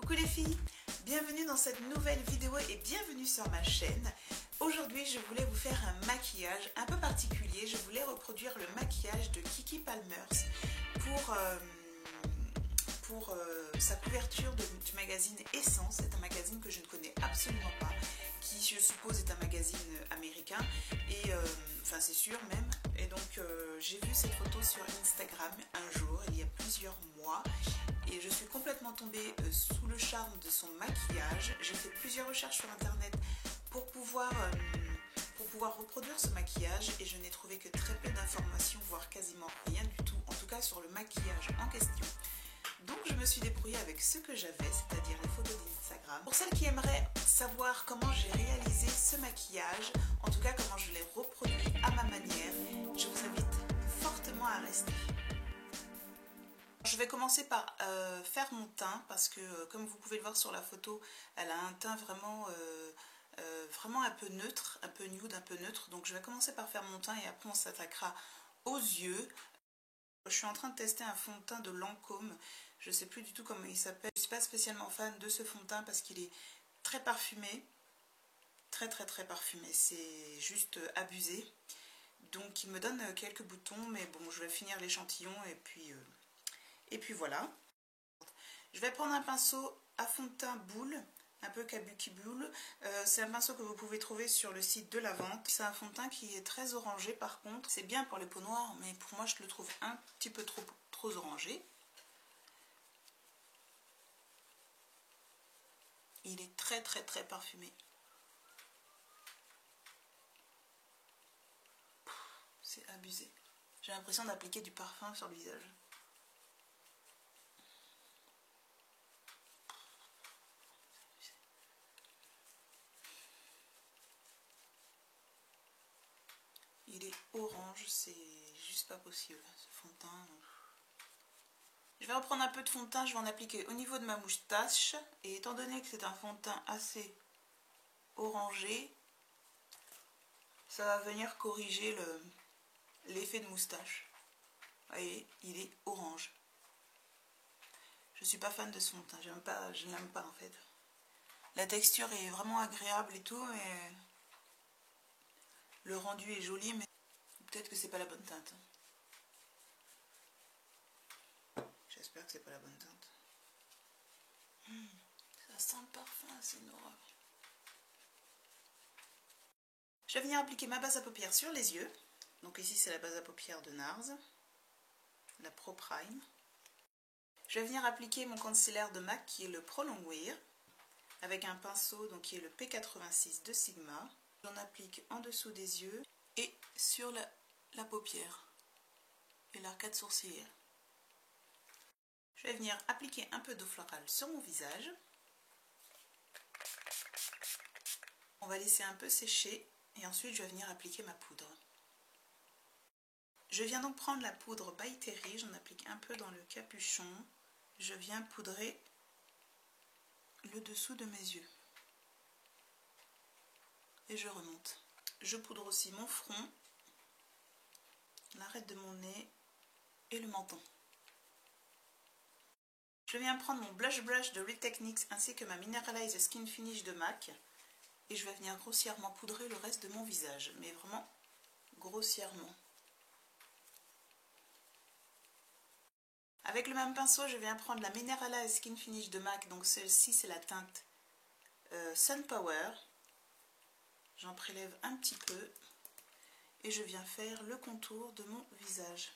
Coucou les filles, bienvenue dans cette nouvelle vidéo et bienvenue sur ma chaîne. Aujourd'hui je voulais vous faire un maquillage un peu particulier. Je voulais reproduire le maquillage de Kiki Palmers pour sa couverture du magazine Essence. C'est un magazine que je ne connais absolument pas, qui je suppose est un magazine américain et enfin c'est sûr même. Et donc j'ai vu cette photo sur Instagram un jour, il y a plusieurs mois, et je suis complètement tombée sous le charme de son maquillage. J'ai fait plusieurs recherches sur internet pour pouvoir reproduire ce maquillage et je n'ai trouvé que très peu d'informations, voire quasiment rien du tout, en tout cas sur le maquillage en question. Donc je me suis débrouillée avec ce que j'avais, c'est-à-dire les photos d'Instagram. Pour celles qui aimeraient savoir comment j'ai réalisé ce maquillage, en tout cas comment je l'ai reproduit à ma manière, je vous invite fortement à rester. Je vais commencer par faire mon teint parce que comme vous pouvez le voir sur la photo, elle a un teint vraiment un peu neutre, un peu nude, un peu neutre. Donc je vais commencer par faire mon teint et après on s'attaquera aux yeux. Je suis en train de tester un fond de teint de Lancôme. Je ne sais plus du tout comment il s'appelle. Je ne suis pas spécialement fan de ce fond de teint parce qu'il est très parfumé. Très parfumé. C'est juste abusé. Donc il me donne quelques boutons. Mais bon, je vais finir l'échantillon et puis voilà. Je vais prendre un pinceau à fond de teint boule. Un peu kabuki boule. C'est un pinceau que vous pouvez trouver sur le site de la vente. C'est un fond de teint qui est très orangé par contre. C'est bien pour les peaux noires, mais pour moi je le trouve un petit peu trop orangé. Il est très parfumé. C'est abusé. J'ai l'impression d'appliquer du parfum sur le visage. Il est orange, c'est juste pas possible ce fond de teint. Je vais reprendre un peu de fond de teint, je vais en appliquer au niveau de ma moustache. Et étant donné que c'est un fond de teint assez orangé, ça va venir corriger l'effet de moustache. Vous voyez, il est orange. Je suis pas fan de ce fond de teint, je n'aime pas en fait. La texture est vraiment agréable et tout, mais le rendu est joli, mais peut-être que c'est pas la bonne teinte. J'espère que c'est pas la bonne teinte. Ça sent le parfum, c'est une horreur. Je vais venir appliquer ma base à paupières sur les yeux. Donc ici c'est la base à paupières de NARS, la Pro Prime. Je vais venir appliquer mon concealer de MAC qui est le Pro Longwear avec un pinceau donc qui est le P86 de Sigma. J'en applique en dessous des yeux et sur la paupière et l'arcade sourcilière. Je vais venir appliquer un peu d'eau florale sur mon visage. On va laisser un peu sécher et ensuite je vais venir appliquer ma poudre. Je viens donc prendre la poudre By Terry, j'en applique un peu dans le capuchon. Je viens poudrer le dessous de mes yeux. Et je remonte. Je poudre aussi mon front, l'arête de mon nez et le menton. Je viens prendre mon blush brush de Real Techniques ainsi que ma Mineralize Skin Finish de MAC et je vais venir grossièrement poudrer le reste de mon visage, mais vraiment grossièrement. Avec le même pinceau, je viens prendre la Mineralize Skin Finish de MAC, donc celle-ci c'est la teinte Sun Power. J'en prélève un petit peu et je viens faire le contour de mon visage,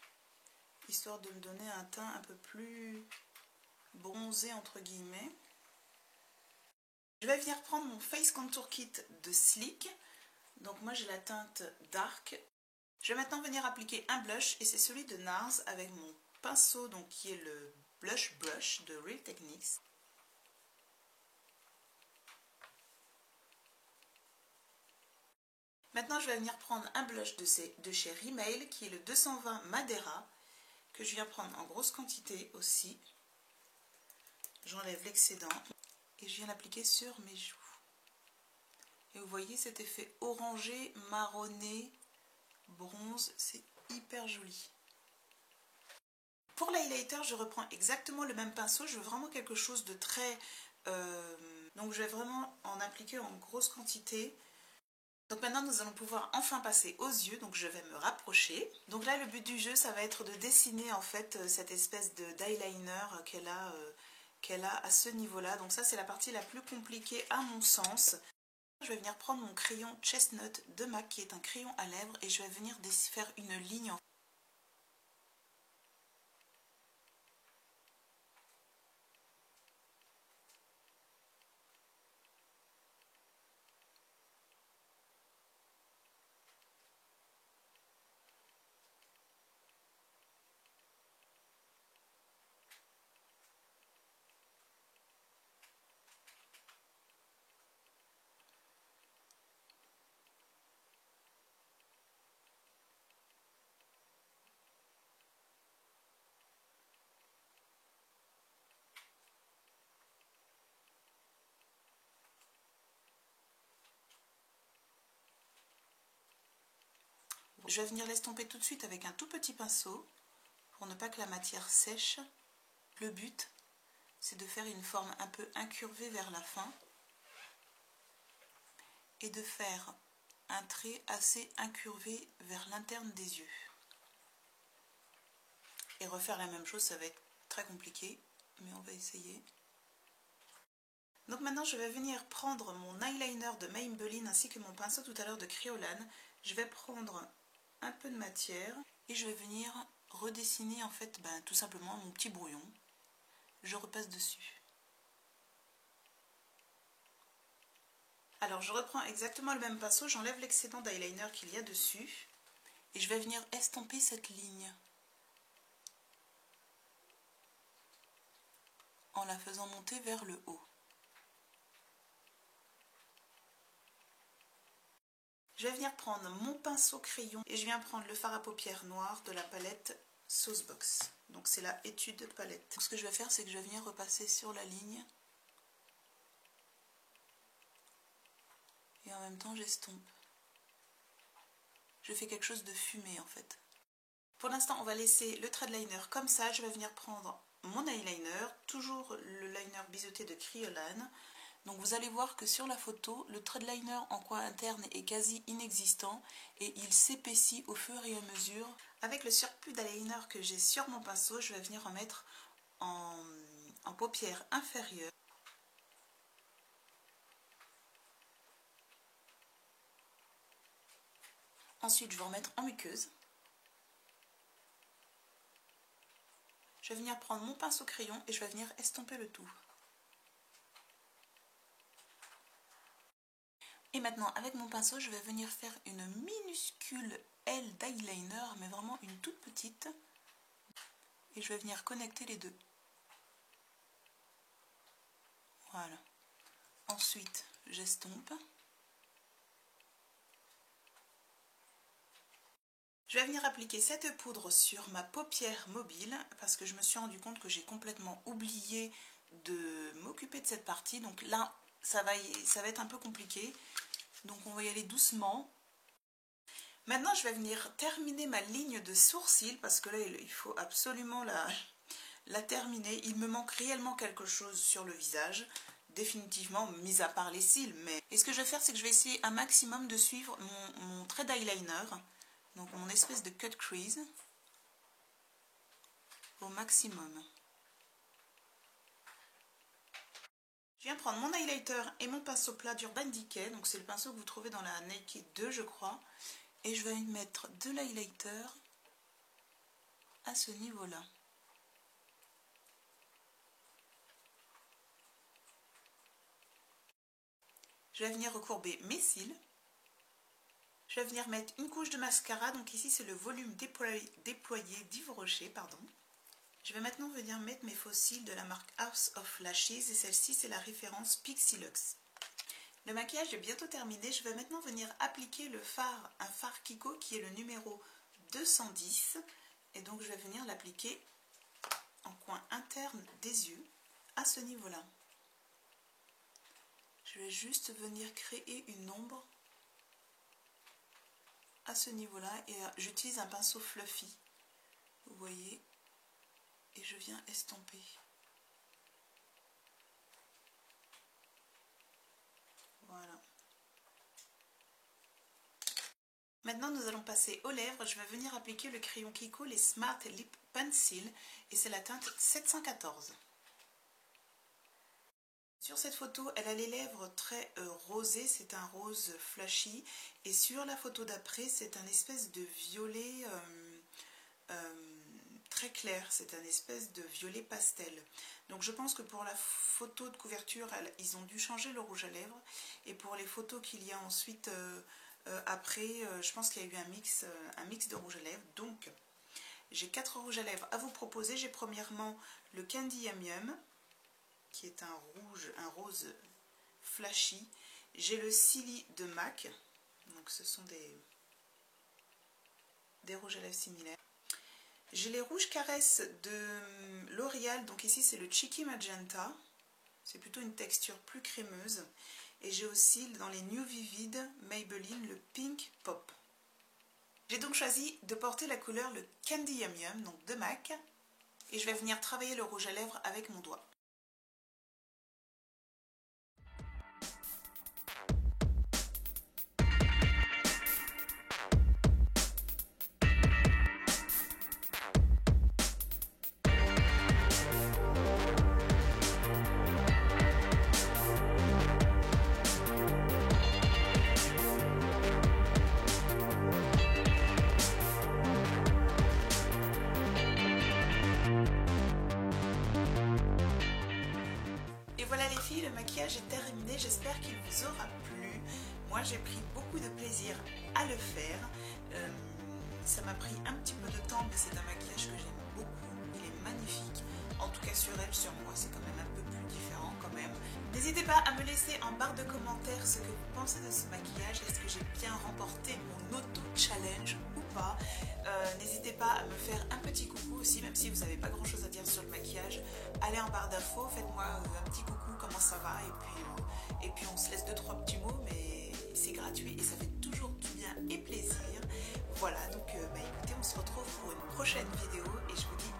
histoire de me donner un teint un peu plus bronzé entre guillemets. Je vais venir prendre mon Face Contour Kit de Sleek. Donc moi j'ai la teinte Dark. Je vais maintenant venir appliquer un blush et c'est celui de NARS avec mon pinceau donc qui est le Blush Brush de Real Techniques. Maintenant je vais venir prendre un blush de chez Rimmel qui est le 220 Madeira que je viens prendre en grosse quantité aussi. J'enlève l'excédent et je viens l'appliquer sur mes joues. Et vous voyez cet effet orangé, marronné, bronze, c'est hyper joli. Pour l'highlighter, je reprends exactement le même pinceau. Je veux vraiment quelque chose de très Donc je vais vraiment en appliquer en grosse quantité. Donc maintenant nous allons pouvoir enfin passer aux yeux, donc je vais me rapprocher. Donc là le but du jeu ça va être de dessiner en fait cette espèce d'eyeliner qu'elle a à ce niveau-là. Donc ça c'est la partie la plus compliquée à mon sens. Je vais venir prendre mon crayon Chestnut de MAC qui est un crayon à lèvres et je vais venir faire une ligne. Je vais venir l'estomper tout de suite avec un tout petit pinceau pour ne pas que la matière sèche. Le but, c'est de faire une forme un peu incurvée vers la fin et de faire un trait assez incurvé vers l'interne des yeux. Et refaire la même chose, ça va être très compliqué, mais on va essayer. Donc maintenant, je vais venir prendre mon eyeliner de Maybelline ainsi que mon pinceau tout à l'heure de Kryolan. Je vais prendre un peu de matière et je vais venir redessiner en fait tout simplement mon petit brouillon. Je repasse dessus. Alors je reprends exactement le même pinceau, j'enlève l'excédent d'eyeliner qu'il y a dessus et je vais venir estomper cette ligne en la faisant monter vers le haut. Je vais venir prendre mon pinceau crayon et je viens prendre le fard à paupières noir de la palette Saucebox. Donc c'est la Étude palette. Donc, ce que je vais faire, c'est que je vais venir repasser sur la ligne et en même temps j'estompe. Je fais quelque chose de fumé en fait. Pour l'instant, on va laisser le trait de liner comme ça. Je vais venir prendre mon eyeliner, toujours le liner biseauté de Kryolan. Donc vous allez voir que sur la photo, le trait de liner en coin interne est quasi inexistant et il s'épaissit au fur et à mesure. Avec le surplus d'eyeliner que j'ai sur mon pinceau, je vais venir en mettre en paupière inférieure. Ensuite, je vais en mettre en muqueuse. Je vais venir prendre mon pinceau crayon et je vais venir estomper le tout. Et maintenant, avec mon pinceau, je vais venir faire une minuscule aile d'eyeliner, mais vraiment une toute petite. Et je vais venir connecter les deux. Voilà. Ensuite, j'estompe. Je vais venir appliquer cette poudre sur ma paupière mobile parce que je me suis rendu compte que j'ai complètement oublié de m'occuper de cette partie. Donc là, ça va être un peu compliqué. Donc on va y aller doucement. Maintenant, je vais venir terminer ma ligne de sourcil parce que là, il faut absolument la terminer. Il me manque réellement quelque chose sur le visage. Définitivement, mis à part les cils. Et ce que je vais faire, c'est que je vais essayer un maximum de suivre mon trait d'eyeliner. Donc mon espèce de cut crease au maximum. Je viens prendre mon highlighter et mon pinceau plat d'Urban Decay. Donc c'est le pinceau que vous trouvez dans la Naked 2 je crois. Et je vais mettre de l'highlighter à ce niveau-là. Je vais venir recourber mes cils. Je vais venir mettre une couche de mascara. Donc ici c'est le volume déployé d'Yves Rocher, pardon. Je vais maintenant venir mettre mes faux cils de la marque House of Lashes et celle-ci c'est la référence Pixie Luxe. Le maquillage est bientôt terminé, je vais maintenant venir appliquer le fard, un fard Kiko qui est le numéro 210 et donc je vais venir l'appliquer en coin interne des yeux à ce niveau-là. Je vais juste venir créer une ombre à ce niveau-là et j'utilise un pinceau fluffy, vous voyez. Et je viens estomper. Maintenant nous allons passer aux lèvres. Je vais venir appliquer le crayon Kiko, les Smart Lip Pencil, et c'est la teinte 714. Sur cette photo, elle a les lèvres très rosées, c'est un rose flashy, et sur la photo d'après, c'est un espèce de violet très clair, c'est un espèce de violet pastel. Donc je pense que pour la photo de couverture, ils ont dû changer le rouge à lèvres, et pour les photos qu'il y a ensuite après, je pense qu'il y a eu un mix de rouge à lèvres. Donc j'ai 4 rouges à lèvres à vous proposer. J'ai premièrement le Candy Yum Yum, qui est un rose flashy. J'ai le Silly de MAC, donc ce sont des rouges à lèvres similaires. J'ai les rouges caresses de L'Oréal, donc ici c'est le Cheeky Magenta, c'est plutôt une texture plus crémeuse. Et j'ai aussi dans les New Vivid Maybelline le Pink Pop. J'ai donc choisi de porter la couleur le Candy Yum Yum, donc de MAC, et je vais venir travailler le rouge à lèvres avec mon doigt. Le maquillage est terminé, j'espère qu'il vous aura plu. Moi j'ai pris beaucoup de plaisir à le faire. Ça m'a pris un petit peu de temps, mais c'est un maquillage que j'aime beaucoup. Il est magnifique. En tout cas sur elle, sur moi, c'est quand même un peu plus différent quand même. N'hésitez pas à me laisser en barre de commentaires ce que vous pensez de ce maquillage. Est-ce que j'ai bien remporté mon auto-challenge ou pas? N'hésitez pas à me faire un petit coucou aussi, même si vous n'avez pas grand chose à dire sur le maquillage. Allez en barre d'infos, faites-moi un petit coucou, comment ça va, et puis on se laisse 2-3 petits mots, mais c'est gratuit et ça fait toujours du bien et plaisir. Voilà, donc écoutez, on se retrouve pour une prochaine vidéo et je vous dis